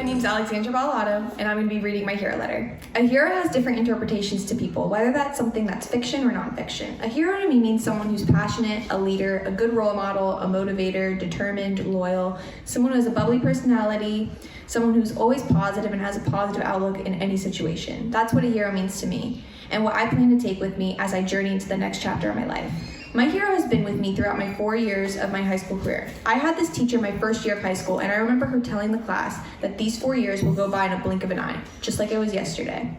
my name's Alexandra Ballotto, and I'm going to be reading my hero letter. A hero has different interpretations to people, whether that's something that's fiction or nonfiction. A hero to me means someone who's passionate, a leader, a good role model, a motivator, determined, loyal, someone who has a bubbly personality, someone who's always positive and has a positive outlook in any situation. That's what a hero means to me, and what I plan to take with me as I journey into the next chapter of my life. My hero has been with me throughout my 4 years of my high school career. I had this teacher my first year of high school, and I remember her telling the class that these 4 years will go by in a blink of an eye, just like it was yesterday.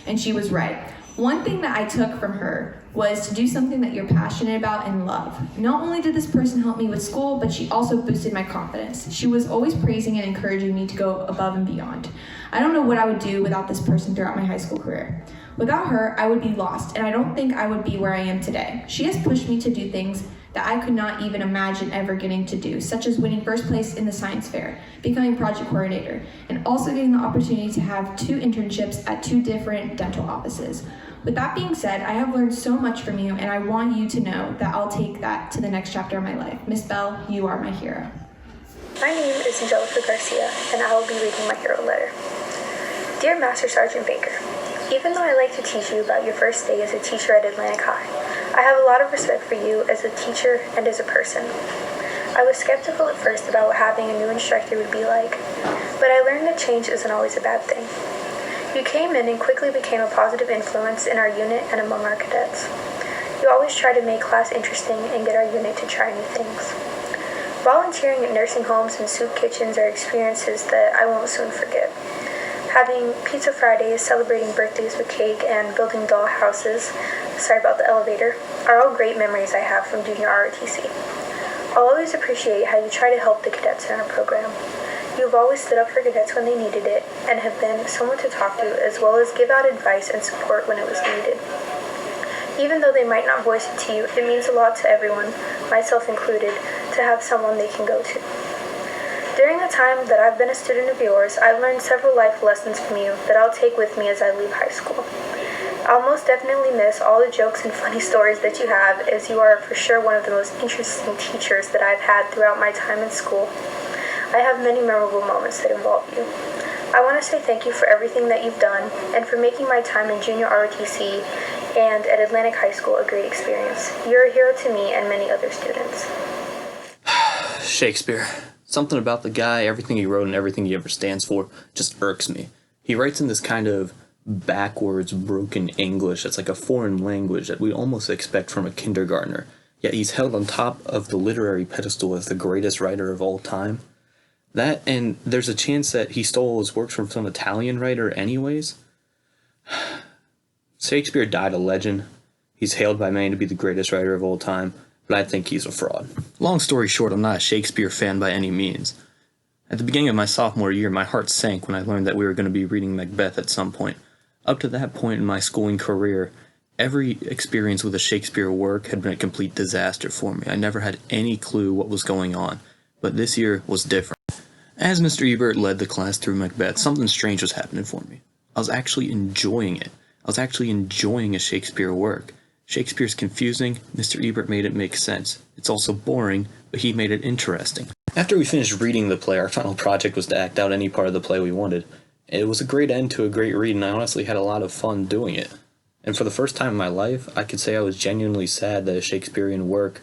And she was right. One thing that I took from her was to do something that you're passionate about and love. Not only did this person help me with school, but she also boosted my confidence. She was always praising and encouraging me to go above and beyond. I don't know what I would do without this person throughout my high school career. Without her, I would be lost, and I don't think I would be where I am today. She has pushed me to do things that I could not even imagine ever getting to do, such as winning first place in the science fair, becoming project coordinator, and also getting the opportunity to have 2 internships at 2 different dental offices. With that being said, I have learned so much from you, and I want you to know that I'll take that to the next chapter of my life. Miss Belle, you are my hero. My name is Angelica Garcia, and I will be reading my hero letter. Dear Master Sergeant Baker, even though I like to teach you about your first day as a teacher at Atlantic High, I have a lot of respect for you as a teacher and as a person. I was skeptical at first about what having a new instructor would be like, but I learned that change isn't always a bad thing. You came in and quickly became a positive influence in our unit and among our cadets. You always try to make class interesting and get our unit to try new things. Volunteering at nursing homes and soup kitchens are experiences that I won't soon forget. Having pizza Fridays, celebrating birthdays with cake, and building doll houses, sorry about the elevator, are all great memories I have from junior ROTC. I'll always appreciate how you try to help the cadets in our program. You've always stood up for cadets when they needed it, and have been someone to talk to, as well as give out advice and support when it was needed. Even though they might not voice it to you, it means a lot to everyone, myself included, to have someone they can go to. During the time that I've been a student of yours, I've learned several life lessons from you that I'll take with me as I leave high school. I'll most definitely miss all the jokes and funny stories that you have, as you are for sure one of the most interesting teachers that I've had throughout my time in school. I have many memorable moments that involve you. I want to say thank you for everything that you've done, and for making my time in junior ROTC and at Atlantic High School a great experience. You're a hero to me and many other students. Shakespeare. Something about the guy, everything he wrote and everything he ever stands for, just irks me. He writes in this kind of backwards, broken English that's like a foreign language that we almost expect from a kindergartner. Yet he's held on top of the literary pedestal as the greatest writer of all time. That, and there's a chance that he stole his works from some Italian writer anyways. Shakespeare died a legend. He's hailed by many to be the greatest writer of all time, but I think he's a fraud. Long story short, I'm not a Shakespeare fan by any means. At the beginning of my sophomore year, my heart sank when I learned that we were going to be reading Macbeth at some point. Up to that point in my schooling career, every experience with a Shakespeare work had been a complete disaster for me. I never had any clue what was going on, but this year was different. As Mr. Ebert led the class through Macbeth, something strange was happening for me. I was actually enjoying it. I was actually enjoying a Shakespeare work. Shakespeare's confusing, Mr. Ebert made it make sense. It's also boring, but he made it interesting. After we finished reading the play, our final project was to act out any part of the play we wanted. It was a great end to a great read, and I honestly had a lot of fun doing it. And for the first time in my life, I could say I was genuinely sad that a Shakespearean work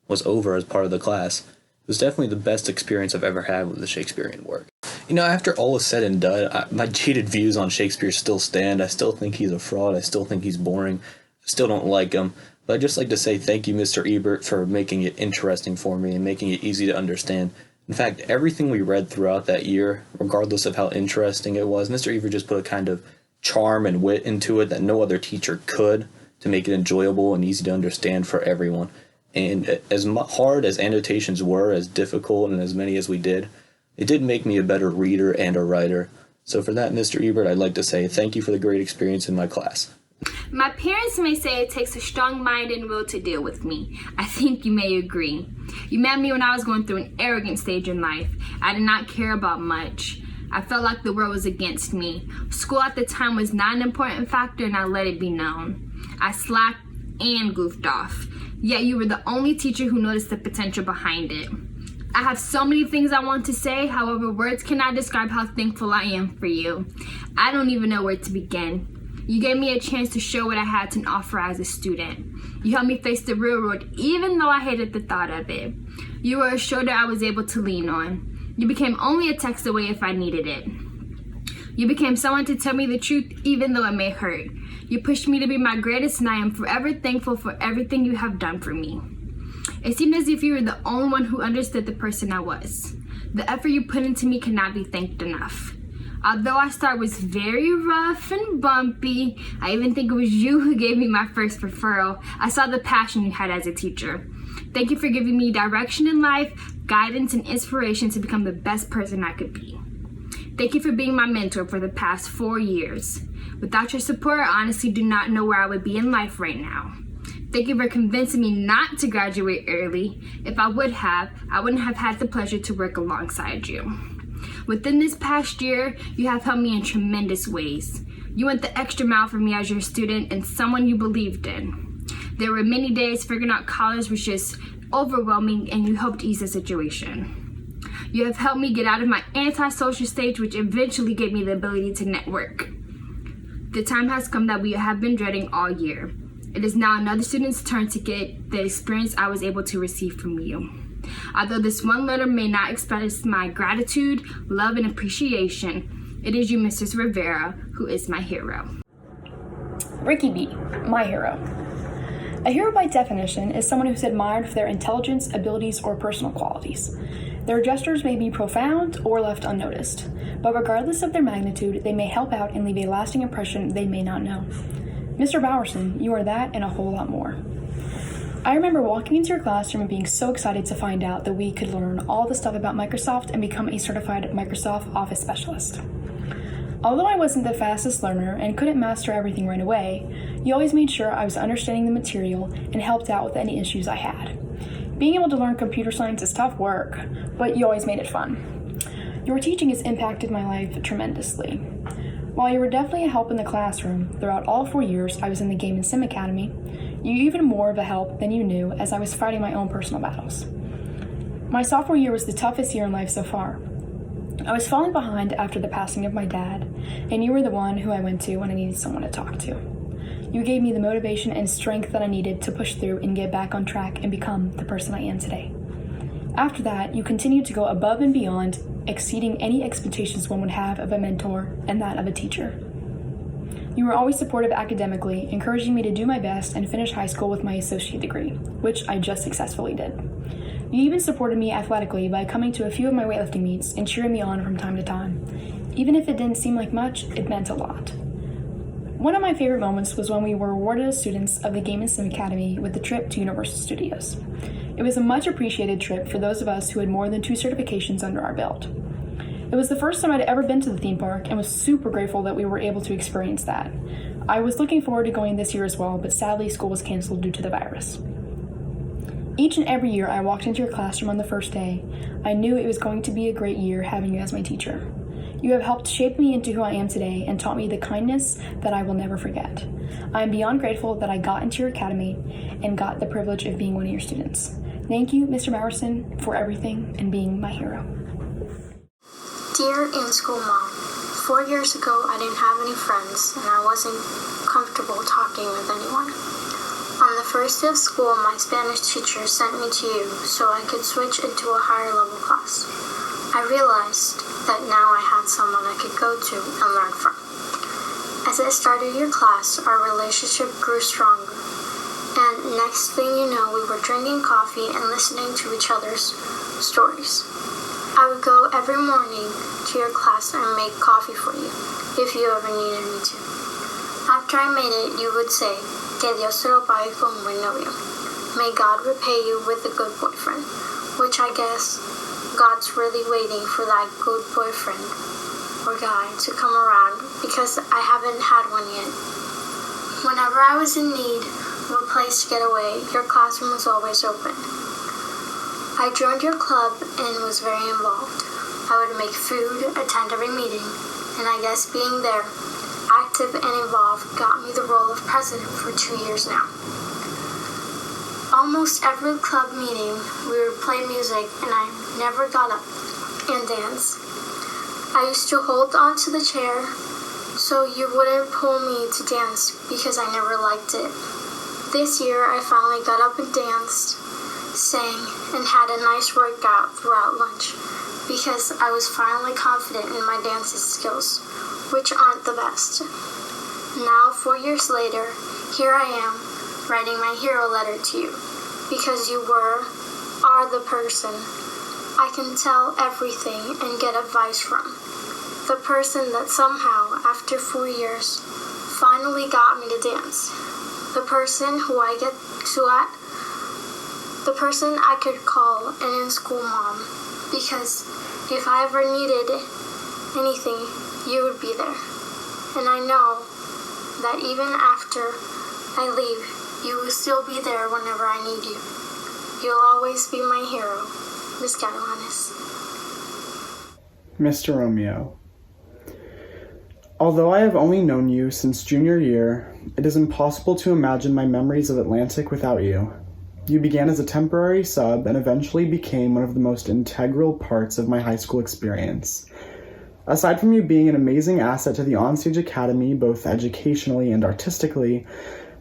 was over as part of the class. It was definitely the best experience I've ever had with a Shakespearean work. You know, after all is said and done, my jaded views on Shakespeare still stand. I still think he's a fraud. I still think he's boring. I still don't like him. But I'd just like to say thank you, Mr. Ebert, for making it interesting for me and making it easy to understand. In fact, everything we read throughout that year, regardless of how interesting it was, Mr. Ebert just put a kind of charm and wit into it that no other teacher could, to make it enjoyable and easy to understand for everyone. And as hard as annotations were, as difficult and as many as we did, it did make me a better reader and a writer. So for that, Mr. Ebert, I'd like to say thank you for the great experience in my class. My parents may say it takes a strong mind and will to deal with me. I think you may agree. You met me when I was going through an arrogant stage in life. I did not care about much. I felt like the world was against me. School at the time was not an important factor, and I let it be known. I slacked and goofed off. Yet you were the only teacher who noticed the potential behind it. I have so many things I want to say, however, words cannot describe how thankful I am for you. I don't even know where to begin. You gave me a chance to show what I had to offer as a student. You helped me face the real world, even though I hated the thought of it. You were a shoulder I was able to lean on. You became only a text away if I needed it. You became someone to tell me the truth, even though it may hurt. You pushed me to be my greatest, and I am forever thankful for everything you have done for me. It seemed as if you were the only one who understood the person I was. The effort you put into me cannot be thanked enough. Although our start was very rough and bumpy, I even think it was you who gave me my first referral. I saw the passion you had as a teacher. Thank you for giving me direction in life, guidance, and inspiration to become the best person I could be. Thank you for being my mentor for the past 4 years. Without your support, I honestly do not know where I would be in life right now. Thank you for convincing me not to graduate early. If I would have, I wouldn't have had the pleasure to work alongside you. Within this past year, you have helped me in tremendous ways. You went the extra mile for me as your student and someone you believed in. There were many days figuring out college was just overwhelming, and you helped ease the situation. You have helped me get out of my antisocial stage, which eventually gave me the ability to network. The time has come that we have been dreading all year. It is now another student's turn to get the experience I was able to receive from you. Although this one letter may not express my gratitude, love, and appreciation, it is you, Mrs. Rivera, who is my hero. Ricky B, my hero. A hero by definition is someone who's admired for their intelligence, abilities, or personal qualities. Their gestures may be profound or left unnoticed, but regardless of their magnitude, they may help out and leave a lasting impression they may not know. Mr. Bowerson, you are that and a whole lot more. I remember walking into your classroom and being so excited to find out that we could learn all the stuff about Microsoft and become a certified Microsoft Office specialist. Although I wasn't the fastest learner and couldn't master everything right away, you always made sure I was understanding the material and helped out with any issues I had. Being able to learn computer science is tough work, but you always made it fun. Your teaching has impacted my life tremendously. While you were definitely a help in the classroom, throughout all 4 years I was in the Game and Sim Academy, you were even more of a help than you knew as I was fighting my own personal battles. My sophomore year was the toughest year in life so far. I was falling behind after the passing of my dad, and you were the one who I went to when I needed someone to talk to. You gave me the motivation and strength that I needed to push through and get back on track and become the person I am today. After that, you continued to go above and beyond, exceeding any expectations one would have of a mentor and that of a teacher. You were always supportive academically, encouraging me to do my best and finish high school with my associate degree, which I just successfully did. You even supported me athletically by coming to a few of my weightlifting meets and cheering me on from time to time. Even if it didn't seem like much, it meant a lot. One of my favorite moments was when we were awarded as students of the Game and Sim Academy with the trip to Universal Studios. It was a much appreciated trip for those of us who had more than 2 certifications under our belt. It was the first time I'd ever been to the theme park and was super grateful that we were able to experience that. I was looking forward to going this year as well, but sadly school was canceled due to the virus. Each and every year I walked into your classroom on the first day, I knew it was going to be a great year having you as my teacher. You have helped shape me into who I am today and taught me the kindness that I will never forget. I am beyond grateful that I got into your academy and got the privilege of being one of your students. Thank you, Mr. Morrison, for everything and being my hero. Dear in-school mom, 4 years ago I didn't have any friends and I wasn't comfortable talking with anyone. On the first day of school, my Spanish teacher sent me to you so I could switch into a higher level class. I realized that now I had someone I could go to and learn from. As I started your class, our relationship grew stronger. And next thing you know, we were drinking coffee and listening to each other's stories. I would go every morning to your class and make coffee for you, if you ever needed me to. After I made it, you would say, "Que Dios te lo pague con buen novio." May God repay you with a good boyfriend, which I guess God's really waiting for that good boyfriend or guy to come around because I haven't had one yet. Whenever I was in need of a place to get away, your classroom was always open. I joined your club and was very involved. I would make food, attend every meeting, and I guess being there, active and involved, got me the role of president for 2 years now. almost every club meeting, we would play music and I never got up and dance. I used to hold on to the chair so you wouldn't pull me to dance because I never liked it. This year, I finally got up and danced, sang, and had a nice workout throughout lunch because I was finally confident in my dancing skills, which aren't the best. Now, 4 years later, here I am, writing my hero letter to you, because you are the person I can tell everything and get advice from. The person that somehow, after 4 years, finally got me to dance. The person the person I could call an in-school mom, because if I ever needed anything, you would be there. And I know that even after I leave, you will still be there whenever I need you. You'll always be my hero, Miss Catalanis. Mr. Romeo. Although I have only known you since junior year, it is impossible to imagine my memories of Atlantic without you. You began as a temporary sub and eventually became one of the most integral parts of my high school experience. Aside from you being an amazing asset to the Onstage Academy, both educationally and artistically,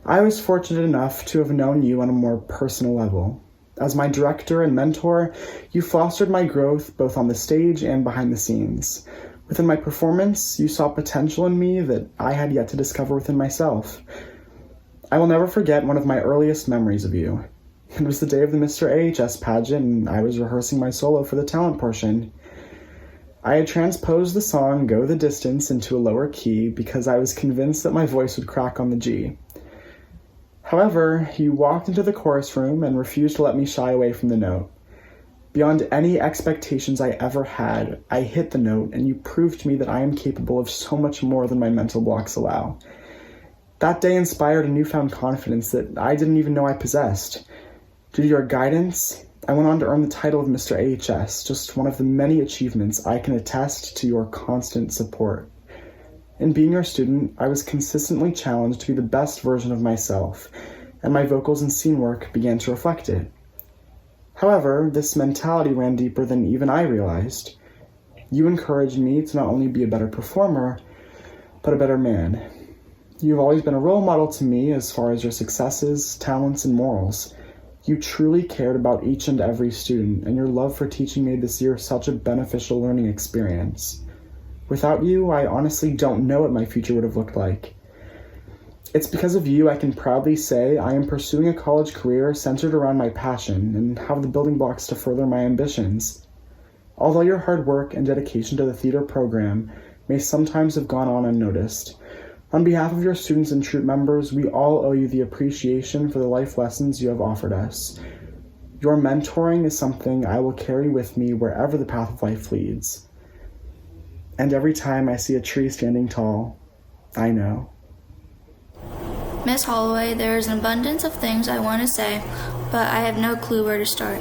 I was fortunate enough to have known you on a more personal level. As my director and mentor, you fostered my growth both on the stage and behind the scenes. Within my performance, you saw potential in me that I had yet to discover within myself. I will never forget one of my earliest memories of you. It was the day of the Mr. AHS pageant, and I was rehearsing my solo for the talent portion. I had transposed the song Go the Distance into a lower key because I was convinced that my voice would crack on the G. However, you walked into the chorus room and refused to let me shy away from the note. Beyond any expectations I ever had, I hit the note, and you proved to me that I am capable of so much more than my mental blocks allow. That day inspired a newfound confidence that I didn't even know I possessed. Due to your guidance, I went on to earn the title of Mr. AHS, just one of the many achievements I can attest to your constant support. In being your student, I was consistently challenged to be the best version of myself, and my vocals and scene work began to reflect it. However, this mentality ran deeper than even I realized. You encouraged me to not only be a better performer, but a better man. You've always been a role model to me as far as your successes, talents, and morals. You truly cared about each and every student, and your love for teaching made this year such a beneficial learning experience. Without you, I honestly don't know what my future would have looked like. It's because of you I can proudly say I am pursuing a college career centered around my passion and have the building blocks to further my ambitions. Although your hard work and dedication to the theater program may sometimes have gone on unnoticed, on behalf of your students and troop members, we all owe you the appreciation for the life lessons you have offered us. Your mentoring is something I will carry with me wherever the path of life leads. And every time I see a tree standing tall, I know. Miss Holloway, there is an abundance of things I want to say, but I have no clue where to start.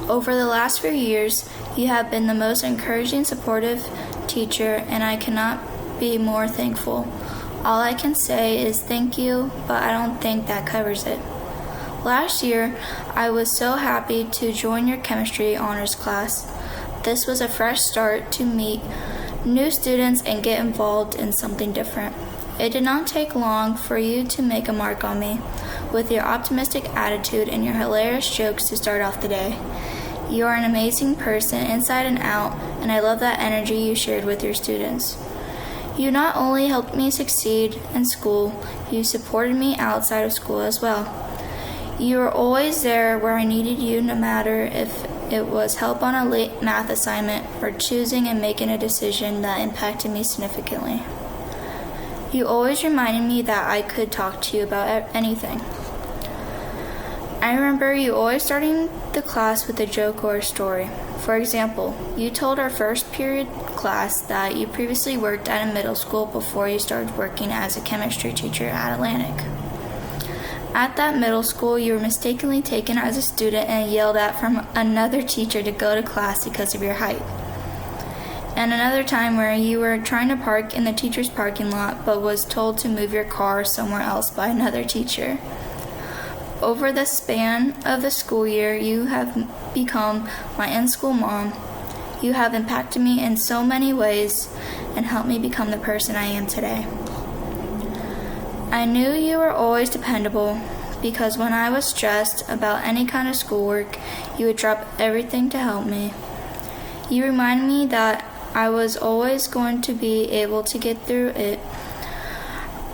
Over the last few years, you have been the most encouraging, supportive teacher, and I cannot be more thankful. All I can say is thank you, but I don't think that covers it. Last year, I was so happy to join your chemistry honors class. This was a fresh start to meet new students and get involved in something different. It did not take long for you to make a mark on me, with your optimistic attitude and your hilarious jokes to start off the day. You are an amazing person inside and out, and I love that energy you shared with your students. You not only helped me succeed in school, you supported me outside of school as well. You were always there where I needed you, no matter if it was help on a late math assignment or choosing and making a decision that impacted me significantly. You always reminded me that I could talk to you about anything. I remember you always starting the class with a joke or a story. For example, you told our first period class that you previously worked at a middle school before you started working as a chemistry teacher at Atlantic. At that middle school, you were mistakenly taken as a student and yelled at from another teacher to go to class because of your height. And another time where you were trying to park in the teacher's parking lot but was told to move your car somewhere else by another teacher. Over the span of the school year, you have become my in-school mom. You have impacted me in so many ways and helped me become the person I am today. I knew you were always dependable because when I was stressed about any kind of schoolwork, you would drop everything to help me. You reminded me that I was always going to be able to get through it.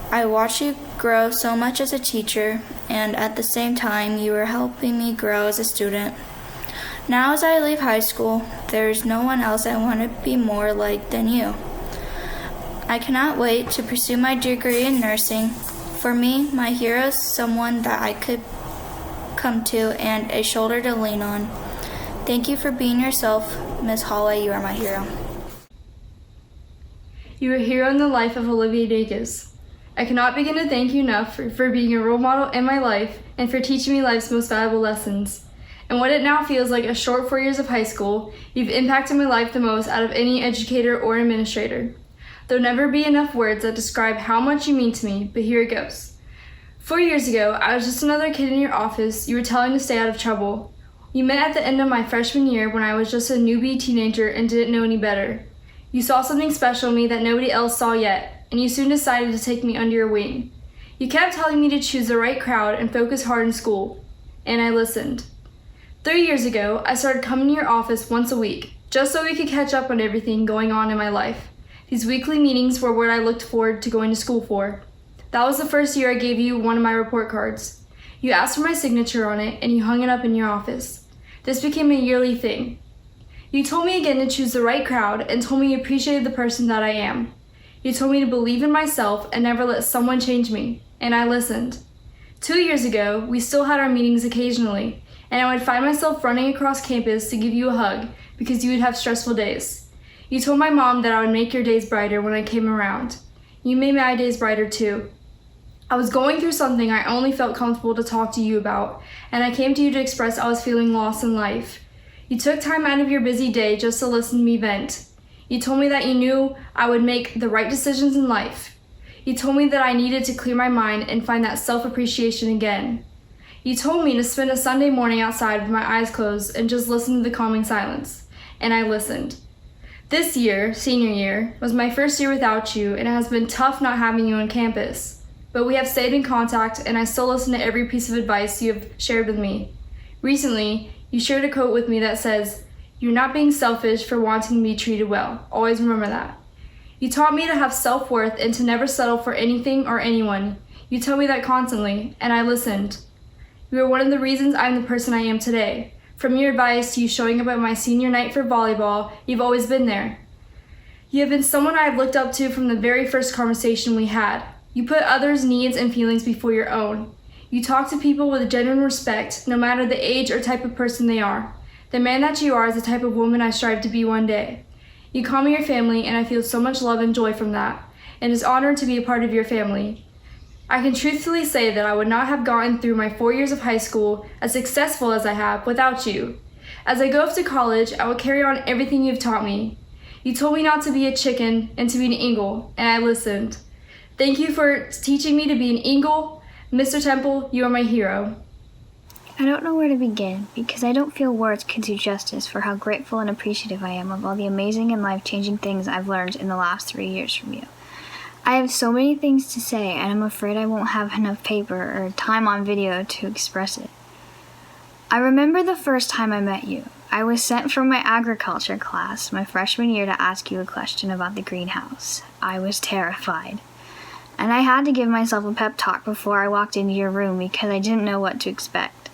I watched you grow so much as a teacher, and at the same time, you were helping me grow as a student. Now as I leave high school, there's no one else I want to be more like than you. I cannot wait to pursue my degree in nursing. For me, my hero is someone that I could come to and a shoulder to lean on. Thank you for being yourself, Miss Holloway. You are my hero. You are a hero in the life of Olivia Davis. I cannot begin to thank you enough for being a role model in my life and for teaching me life's most valuable lessons. And what it now feels like a short 4 years of high school, you've impacted my life the most out of any educator or administrator. There'll never be enough words that describe how much you mean to me, but here it goes. 4 years ago, I was just another kid in your office you were telling to stay out of trouble. You met at the end of my freshman year when I was just a newbie teenager and didn't know any better. You saw something special in me that nobody else saw yet, and you soon decided to take me under your wing. You kept telling me to choose the right crowd and focus hard in school, and I listened. 3 years ago, I started coming to your office once a week, just so we could catch up on everything going on in my life. These weekly meetings were what I looked forward to going to school for. That was the first year I gave you one of my report cards. You asked for my signature on it, and you hung it up in your office. This became a yearly thing. You told me again to choose the right crowd and told me you appreciated the person that I am. You told me to believe in myself and never let someone change me, and I listened. 2 years ago, we still had our meetings occasionally, and I would find myself running across campus to give you a hug because you would have stressful days. You told my mom that I would make your days brighter when I came around. You made my days brighter too. I was going through something I only felt comfortable to talk to you about, and I came to you to express I was feeling lost in life. You took time out of your busy day just to listen to me vent. You told me that you knew I would make the right decisions in life. You told me that I needed to clear my mind and find that self-appreciation again. You told me to spend a Sunday morning outside with my eyes closed and just listen to the calming silence, and I listened. This year, senior year, was my first year without you, and it has been tough not having you on campus. But we have stayed in contact, and I still listen to every piece of advice you have shared with me. Recently, you shared a quote with me that says, "You're not being selfish for wanting to be treated well. Always remember that." You taught me to have self-worth and to never settle for anything or anyone. You tell me that constantly, and I listened. You are one of the reasons I'm the person I am today. From your advice to you showing up at my senior night for volleyball, you've always been there. You have been someone I have looked up to from the very first conversation we had. You put others' needs and feelings before your own. You talk to people with genuine respect, no matter the age or type of person they are. The man that you are is the type of woman I strive to be one day. You call me your family, and I feel so much love and joy from that, and it's honored to be a part of your family. I can truthfully say that I would not have gotten through my 4 years of high school as successful as I have without you. As I go off to college, I will carry on everything you've taught me. You told me not to be a chicken and to be an eagle, and I listened. Thank you for teaching me to be an eagle. Mr. Temple, you are my hero. I don't know where to begin because I don't feel words could do justice for how grateful and appreciative I am of all the amazing and life-changing things I've learned in the last 3 years from you. I have so many things to say, and I'm afraid I won't have enough paper or time on video to express it. I remember the first time I met you. I was sent from my agriculture class my freshman year to ask you a question about the greenhouse. I was terrified. And I had to give myself a pep talk before I walked into your room because I didn't know what to expect.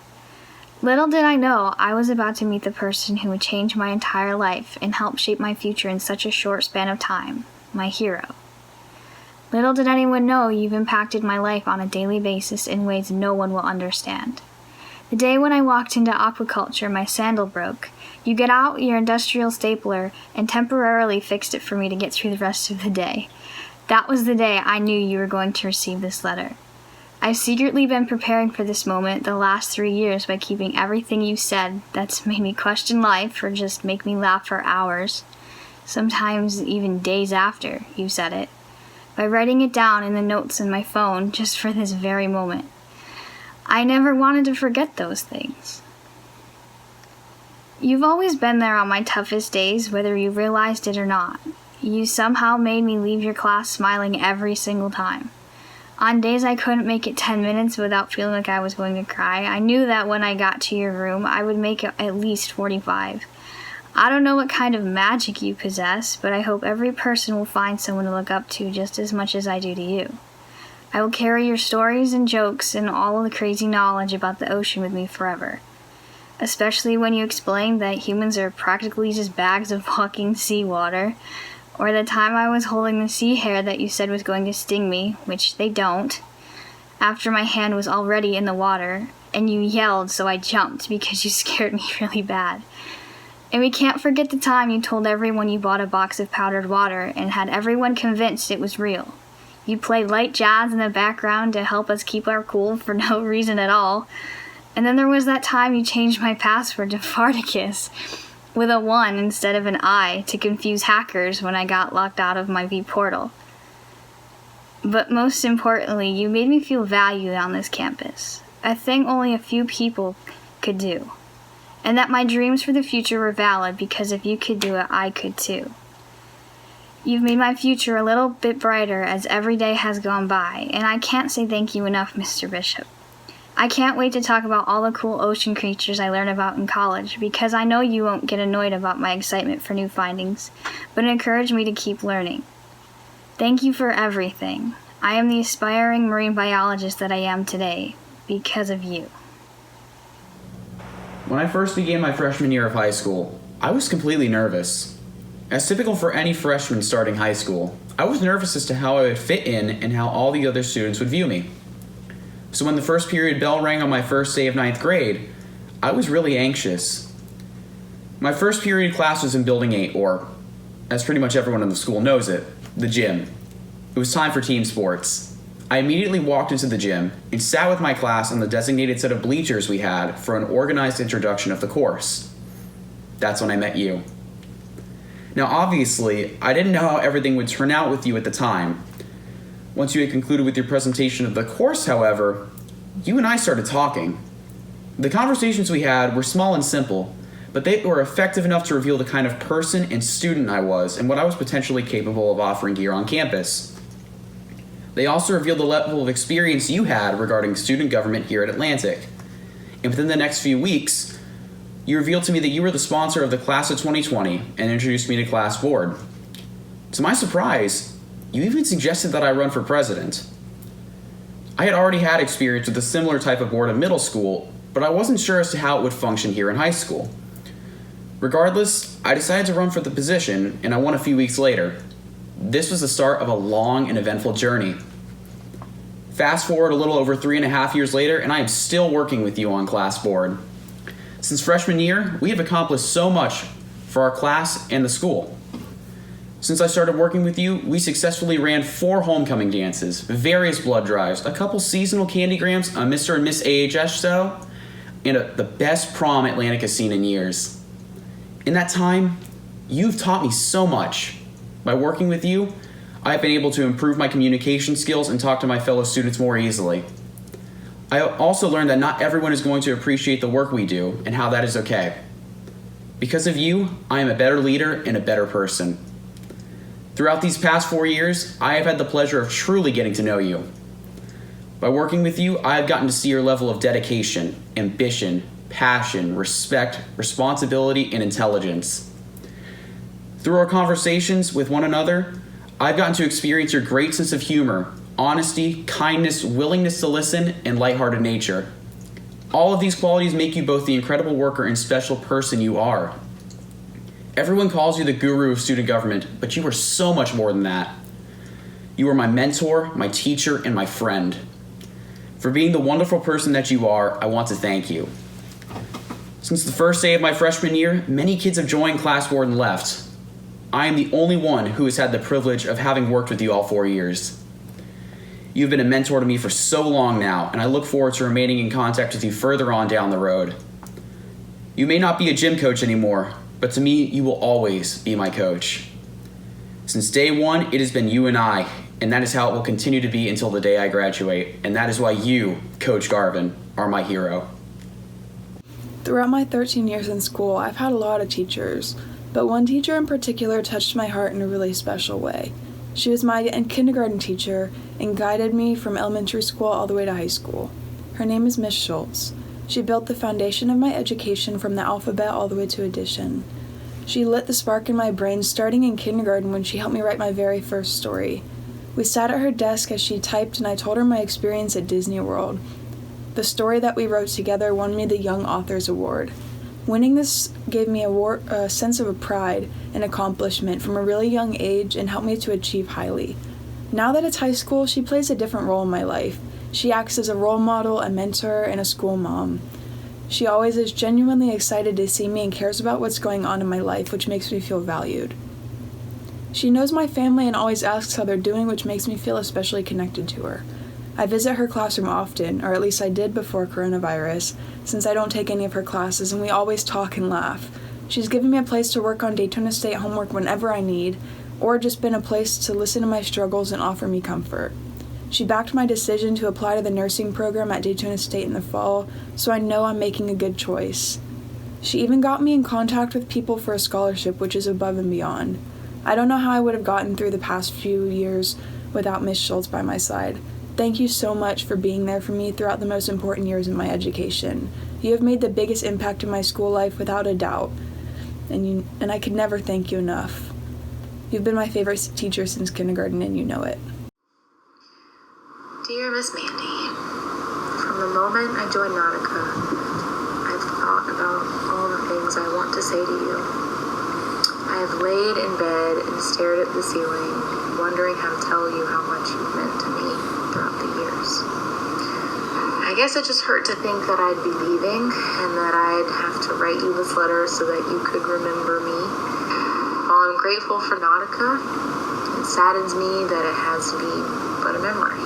Little did I know I was about to meet the person who would change my entire life and help shape my future in such a short span of time, my hero. Little did anyone know you've impacted my life on a daily basis in ways no one will understand. The day when I walked into aquaculture, my sandal broke. You got out your industrial stapler and temporarily fixed it for me to get through the rest of the day. That was the day I knew you were going to receive this letter. I've secretly been preparing for this moment the last 3 years by keeping everything you said that's made me question life or just make me laugh for hours, sometimes even days after you said it, by writing it down in the notes in my phone just for this very moment. I never wanted to forget those things. You've always been there on my toughest days, whether you realized it or not. You somehow made me leave your class smiling every single time. On days I couldn't make it 10 minutes without feeling like I was going to cry, I knew that when I got to your room, I would make it at least 45. I don't know what kind of magic you possess, but I hope every person will find someone to look up to just as much as I do to you. I will carry your stories and jokes and all of the crazy knowledge about the ocean with me forever. Especially when you explained that humans are practically just bags of walking seawater, or the time I was holding the sea hare that you said was going to sting me, which they don't, after my hand was already in the water, and you yelled so I jumped because you scared me really bad. And we can't forget the time you told everyone you bought a box of powdered water and had everyone convinced it was real. You played light jazz in the background to help us keep our cool for no reason at all. And then there was that time you changed my password to Farticus with a 1 instead of an I to confuse hackers when I got locked out of my V portal. But most importantly, you made me feel valued on this campus, a thing only a few people could do. And that my dreams for the future were valid because if you could do it, I could too. You've made my future a little bit brighter as every day has gone by, and I can't say thank you enough, Mr. Bishop. I can't wait to talk about all the cool ocean creatures I learned about in college, because I know you won't get annoyed about my excitement for new findings, but encourage me to keep learning. Thank you for everything. I am the aspiring marine biologist that I am today, because of you. When I first began my freshman year of high school, I was completely nervous. As typical for any freshman starting high school, I was nervous as to how I would fit in and how all the other students would view me. So when the first period bell rang on my first day of 9th grade, I was really anxious. My first period class was in Building 8, or, as pretty much everyone in the school knows it, the gym. It was time for team sports. I immediately walked into the gym and sat with my class on the designated set of bleachers we had for an organized introduction of the course. That's when I met you. Now obviously, I didn't know how everything would turn out with you at the time. Once you had concluded with your presentation of the course, however, you and I started talking. The conversations we had were small and simple, but they were effective enough to reveal the kind of person and student I was and what I was potentially capable of offering here on campus. They also revealed the level of experience you had regarding student government here at Atlantic. And within the next few weeks, you revealed to me that you were the sponsor of the class of 2020 and introduced me to class board. To my surprise, you even suggested that I run for president. I had already had experience with a similar type of board in middle school, but I wasn't sure as to how it would function here in high school. Regardless, I decided to run for the position, and I won a few weeks later. This was the start of a long and eventful journey. Fast forward a little over 3.5 years later, and I am still working with you on class board. Since freshman year, we have accomplished so much for our class and the school. Since I started working with you, we successfully ran 4 homecoming dances, various blood drives, a couple seasonal candygrams, a Mr. and Miss AHS show, and the best prom Atlantic has seen in years. In that time, you've taught me so much. By working with you, I've been able to improve my communication skills and talk to my fellow students more easily. I also learned that not everyone is going to appreciate the work we do and how that is okay. Because of you, I am a better leader and a better person. Throughout these past 4 years, I have had the pleasure of truly getting to know you. By working with you, I have gotten to see your level of dedication, ambition, passion, respect, responsibility, and intelligence. Through our conversations with one another, I've gotten to experience your great sense of humor, honesty, kindness, willingness to listen, and lighthearted nature. All of these qualities make you both the incredible worker and special person you are. Everyone calls you the guru of student government, but you are so much more than that. You are my mentor, my teacher, and my friend. For being the wonderful person that you are, I want to thank you. Since the first day of my freshman year, many kids have joined class board and left. I am the only one who has had the privilege of having worked with you all 4 years. You've been a mentor to me for so long now, and I look forward to remaining in contact with you further on down the road. You may not be a gym coach anymore, but to me, you will always be my coach. Since day one, it has been you and I and that is how it will continue to be until the day I graduate, and that is why you, Coach Garvin, are my hero. Throughout my 13 years in school, I've had a lot of teachers, but one teacher in particular touched my heart in a really special way. She was my kindergarten teacher and guided me from elementary school all the way to high school. Her name is Miss Schultz. She built the foundation of my education from the alphabet all the way to addition. She lit the spark in my brain starting in kindergarten when she helped me write my very first story. We sat at her desk as she typed and I told her my experience at Disney World. The story that we wrote together won me the Young Authors Award. Winning this gave me a sense of pride and accomplishment from a really young age and helped me to achieve highly. Now that it's high school, she plays a different role in my life. She acts as a role model, a mentor, and a school mom. She always is genuinely excited to see me and cares about what's going on in my life, which makes me feel valued. She knows my family and always asks how they're doing, which makes me feel especially connected to her. I visit her classroom often, or at least I did before coronavirus, since I don't take any of her classes, and we always talk and laugh. She's given me a place to work on Daytona State homework whenever I need, or just been a place to listen to my struggles and offer me comfort. She backed my decision to apply to the nursing program at Daytona State in the fall, so I know I'm making a good choice. She even got me in contact with people for a scholarship, which is above and beyond. I don't know how I would have gotten through the past few years without Miss Schultz by my side. Thank you so much for being there for me throughout the most important years of my education. You have made the biggest impact in my school life without a doubt, and I could never thank you enough. You've been my favorite teacher since kindergarten, and you know it. Dear Miss Mandy, from the moment I joined Nautica, I've thought about all the things I want to say to you. I have laid in bed and stared at the ceiling, wondering how to tell you how much you've meant to me throughout the years. I guess it just hurt to think that I'd be leaving and that I'd have to write you this letter so that you could remember me. While I'm grateful for Nautica, it saddens me that it has to be but a memory.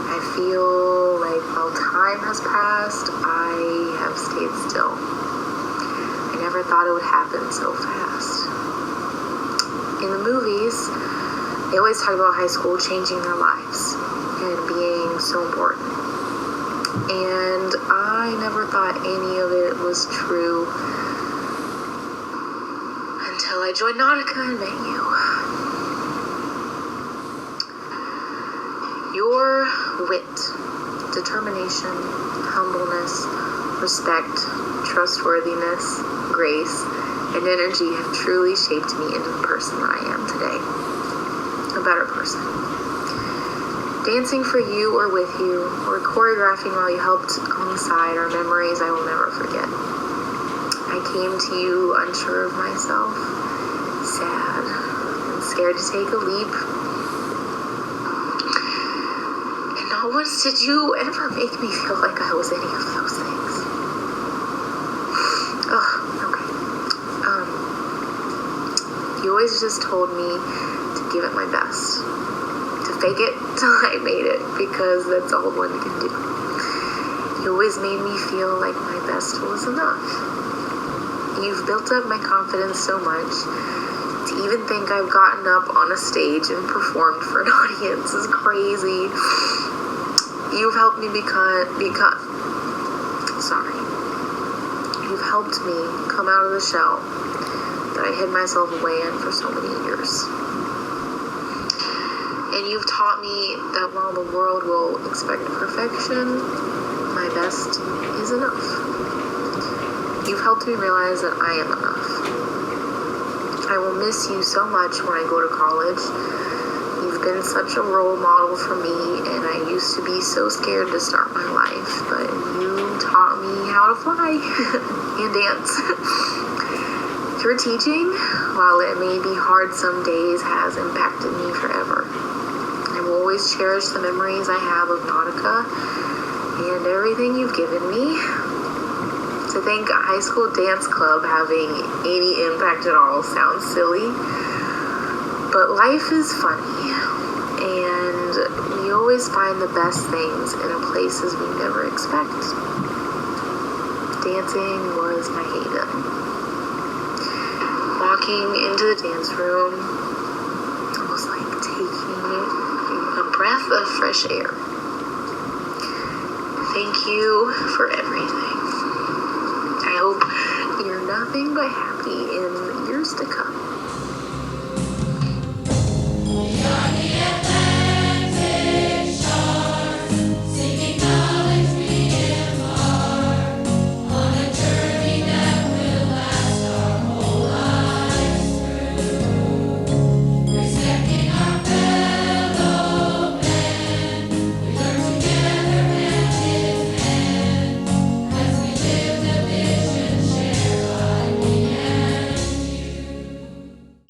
I feel like while time has passed, I have stayed still. I never thought it would happen so fast. In the movies, they always talk about high school changing their lives and being so important. And I never thought any of it was true until I joined Nautica and met you. Your wit, determination, humbleness, respect, trustworthiness, grace, and energy have truly shaped me into the person that I am today. A better person. Dancing for you or with you, or choreographing while you helped on the side are memories I will never forget. I came to you unsure of myself, sad, and scared to take a leap. And not once did you ever make me feel like I was any of those things. Ugh, okay. You always just told me to give it my best. To fake it till I made it, because that's all one can do. You always made me feel like my best was enough. You've built up my confidence so much, to even think I've gotten up on a stage and performed for an audience is crazy. You've helped me You've helped me come out of the shell that I hid myself away in for so many years. And you've taught me that while the world will expect perfection, my best is enough. You've helped me realize that I am enough. I will miss you so much when I go to college. You've been such a role model for me, and I used to be so scared to start my life, but you taught me how to fly and dance. Your teaching, while it may be hard some days, has impacted me forever. I will always cherish the memories I have of Nautica and everything you've given me. To think a high school dance club having any impact at all sounds silly, but life is funny, and we always find the best things in places we never expect. Dancing was my haven. Walking into the dance room was like taking fresh air. Thank you for everything. I hope you're nothing but happy in years to come.